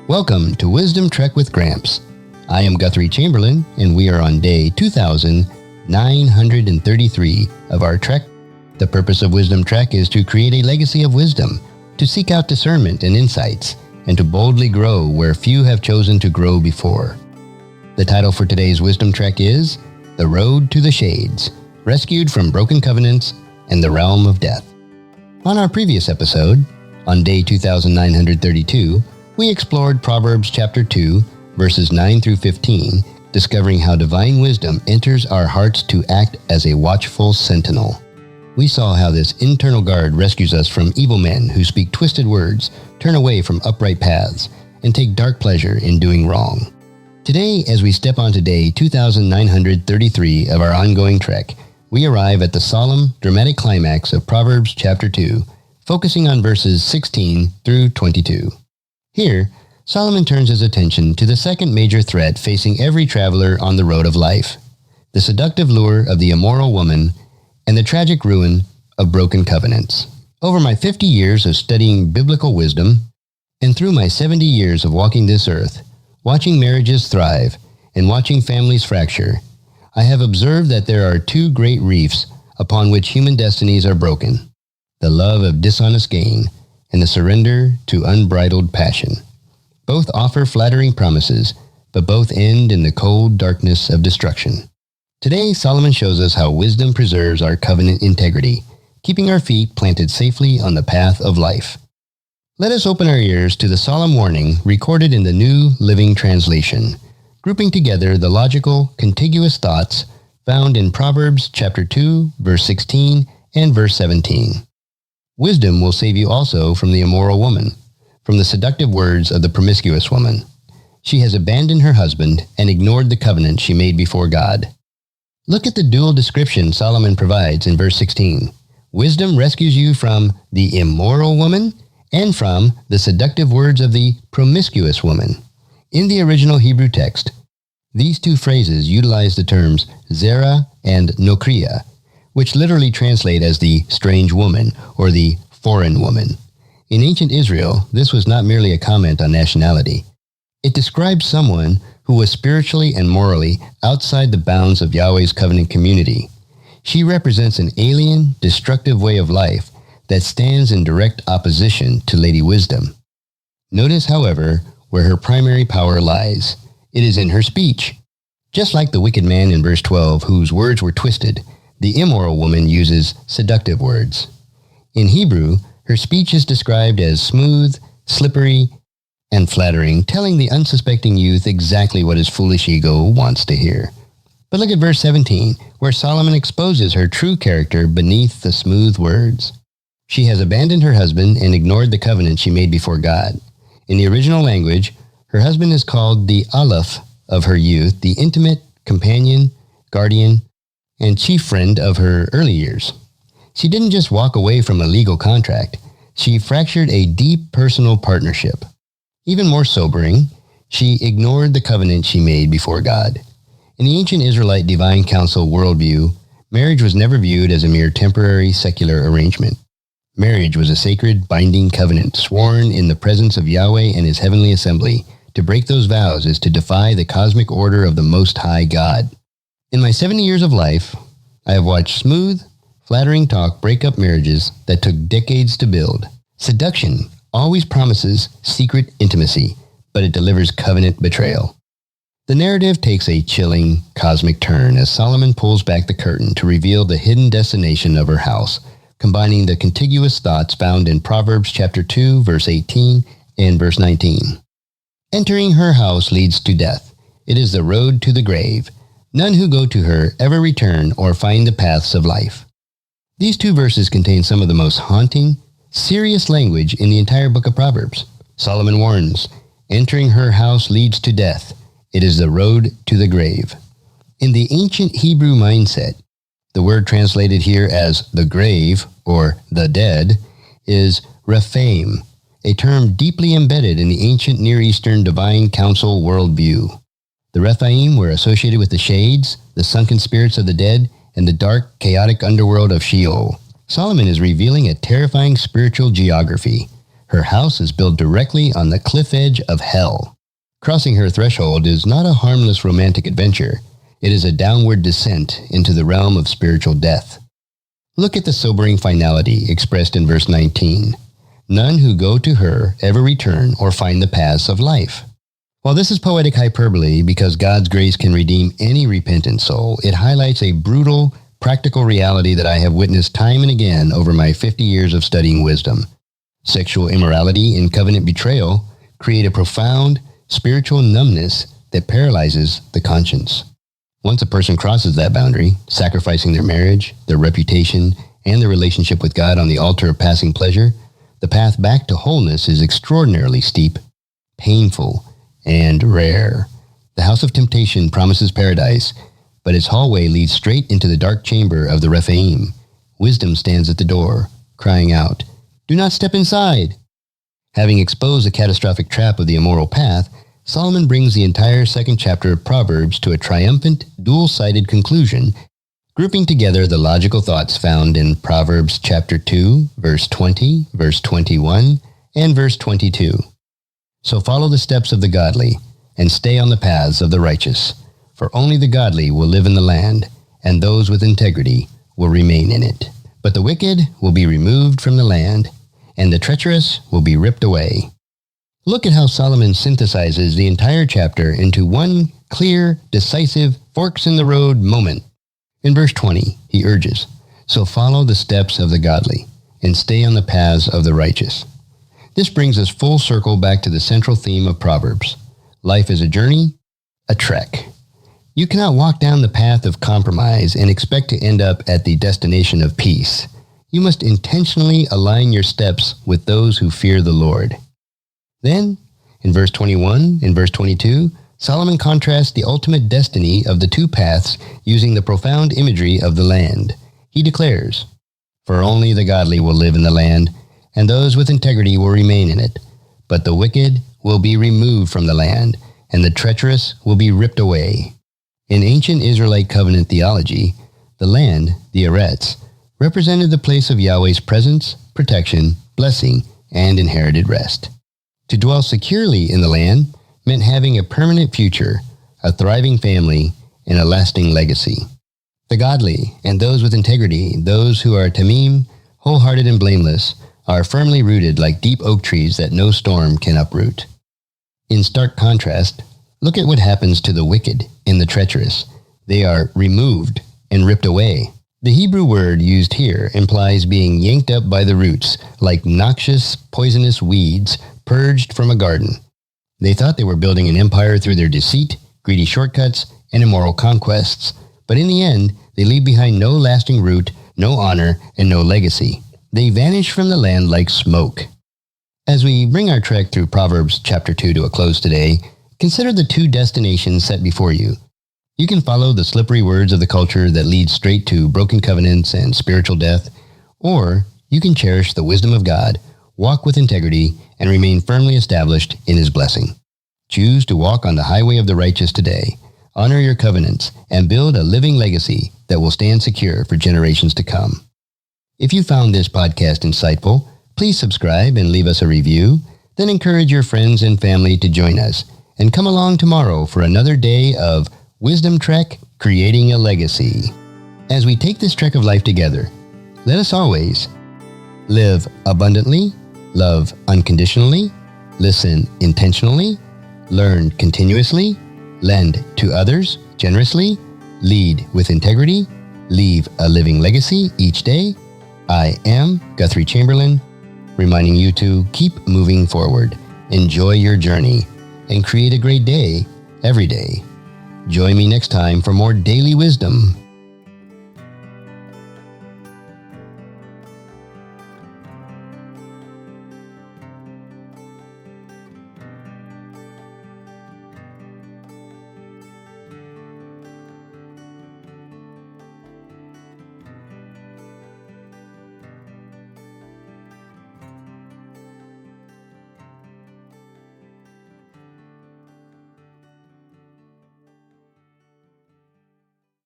Welcome to Wisdom Trek with Gramps. I am Guthrie Chamberlain, and we are on day 2933 of our trek. The purpose of Wisdom Trek is to create a legacy of wisdom, to seek out discernment and insights, and to boldly grow where few have chosen to grow before. The title for today's Wisdom Trek is The Road to the Shades, Rescued from Broken Covenants and the Realm of Death. On our previous episode, on day 2932, we explored Proverbs chapter 2, verses 9 through 15, discovering how divine wisdom enters our hearts to act as a watchful sentinel. We saw how this internal guard rescues us from evil men who speak twisted words, turn away from upright paths, and take dark pleasure in doing wrong. Today, as we step onto day 2933 of our ongoing trek, we arrive at the solemn, dramatic climax of Proverbs chapter 2, focusing on verses 16 through 22. Here, Solomon turns his attention to the second major threat facing every traveler on the road of life, the seductive lure of the immoral woman and the tragic ruin of broken covenants. Over my 50 years of studying biblical wisdom, and through my 70 years of walking this earth, watching marriages thrive and watching families fracture, I have observed that there are two great reefs upon which human destinies are broken: the love of dishonest gain and the surrender to unbridled passion. Both offer flattering promises, but both end in the cold darkness of destruction. Today, Solomon shows us how wisdom preserves our covenant integrity, keeping our feet planted safely on the path of life. Let us open our ears to the solemn warning recorded in the New Living Translation, grouping together the logical, contiguous thoughts found in Proverbs chapter 2, verse 16 and verse 17. Wisdom will save you also from the immoral woman, from the seductive words of the promiscuous woman. She has abandoned her husband and ignored the covenant she made before God. Look at the dual description Solomon provides in verse 16. Wisdom rescues you from the immoral woman and from the seductive words of the promiscuous woman. In the original Hebrew text, these two phrases utilize the terms zera and nokria, which literally translate as the strange woman or the foreign woman. In ancient Israel, this was not merely a comment on nationality. It describes someone who was spiritually and morally outside the bounds of Yahweh's covenant community. She represents an alien, destructive way of life that stands in direct opposition to Lady Wisdom. Notice, however, where her primary power lies. It is in her speech. Just like the wicked man in verse 12, whose words were twisted, the immoral woman uses seductive words. In Hebrew, her speech is described as smooth, slippery, and flattering, telling the unsuspecting youth exactly what his foolish ego wants to hear. But look at verse 17, where Solomon exposes her true character beneath the smooth words. She has abandoned her husband and ignored the covenant she made before God. In the original language, her husband is called the Aleph of her youth, the intimate companion, guardian, and chief friend of her early years. She didn't just walk away from a legal contract. She fractured a deep personal partnership. Even more sobering, she ignored the covenant she made before God. In the ancient Israelite divine council worldview, marriage was never viewed as a mere temporary secular arrangement. Marriage was a sacred, binding covenant sworn in the presence of Yahweh and his heavenly assembly. To break those vows is to defy the cosmic order of the Most High God. In my 70 years of life, I have watched smooth, flattering talk break up marriages that took decades to build. Seduction always promises secret intimacy, but it delivers covenant betrayal. The narrative takes a chilling, cosmic turn as Solomon pulls back the curtain to reveal the hidden destination of her house, combining the contiguous thoughts found in Proverbs chapter 2, verse 18 and verse 19. Entering her house leads to death. It is the road to the grave. None who go to her ever return or find the paths of life. These two verses contain some of the most haunting, serious language in the entire book of Proverbs. Solomon warns, entering her house leads to death. It is the road to the grave. In the ancient Hebrew mindset, the word translated here as the grave or the dead is Rephaim, a term deeply embedded in the ancient Near Eastern divine council worldview. The Rephaim were associated with the shades, the sunken spirits of the dead, and the dark, chaotic underworld of Sheol. Solomon is revealing a terrifying spiritual geography. Her house is built directly on the cliff edge of hell. Crossing her threshold is not a harmless romantic adventure. It is a downward descent into the realm of spiritual death. Look at the sobering finality expressed in verse 19. None who go to her ever return or find the paths of life. While this is poetic hyperbole because God's grace can redeem any repentant soul, it highlights a brutal, practical reality that I have witnessed time and again over my 50 years of studying wisdom. Sexual immorality and covenant betrayal create a profound spiritual numbness that paralyzes the conscience. Once a person crosses that boundary, sacrificing their marriage, their reputation, and their relationship with God on the altar of passing pleasure, the path back to wholeness is extraordinarily steep, painful, and rare. The house of temptation promises paradise, but its hallway leads straight into the dark chamber of the Rephaim. Wisdom stands at the door, crying out, "Do not step inside!" Having exposed the catastrophic trap of the immoral path, Solomon brings the entire second chapter of Proverbs to a triumphant, dual-sided conclusion, grouping together the logical thoughts found in Proverbs chapter 2, verse 20, verse 21, and verse 22. So follow the steps of the godly, and stay on the paths of the righteous, for only the godly will live in the land, and those with integrity will remain in it. But the wicked will be removed from the land, and the treacherous will be ripped away. Look at how Solomon synthesizes the entire chapter into one clear, decisive, forks-in-the-road moment. In verse 20, he urges, "So follow the steps of the godly, and stay on the paths of the righteous." This brings us full circle back to the central theme of Proverbs. Life is a journey, a trek. You cannot walk down the path of compromise and expect to end up at the destination of peace. You must intentionally align your steps with those who fear the Lord. Then, in verse 21 and verse 22, Solomon contrasts the ultimate destiny of the two paths using the profound imagery of the land. He declares, "For only the godly will live in the land, and those with integrity will remain in it. But the wicked will be removed from the land, and the treacherous will be ripped away." In ancient Israelite covenant theology, the land, the Eretz, represented the place of Yahweh's presence, protection, blessing, and inherited rest. To dwell securely in the land meant having a permanent future, a thriving family, and a lasting legacy. The godly and those with integrity, those who are tamim, wholehearted and blameless, are firmly rooted like deep oak trees that no storm can uproot. In stark contrast, look at what happens to the wicked and the treacherous. They are removed and ripped away. The Hebrew word used here implies being yanked up by the roots, like noxious, poisonous weeds purged from a garden. They thought they were building an empire through their deceit, greedy shortcuts, and immoral conquests, but in the end, they leave behind no lasting root, no honor, and no legacy. They vanish from the land like smoke. As we bring our trek through Proverbs chapter 2 to a close today, consider the two destinations set before you. You can follow the slippery words of the culture that lead straight to broken covenants and spiritual death, or you can cherish the wisdom of God, walk with integrity, and remain firmly established in His blessing. Choose to walk on the highway of the righteous today, honor your covenants, and build a living legacy that will stand secure for generations to come. If you found this podcast insightful, please subscribe and leave us a review, then encourage your friends and family to join us, and come along tomorrow for another day of Wisdom Trek, Creating a Legacy. As we take this trek of life together, let us always live abundantly, love unconditionally, listen intentionally, learn continuously, lend to others generously, lead with integrity, leave a living legacy each day. I am Guthrie Chamberlain, reminding you to keep moving forward, enjoy your journey, and create a great day every day. Join me next time for more daily wisdom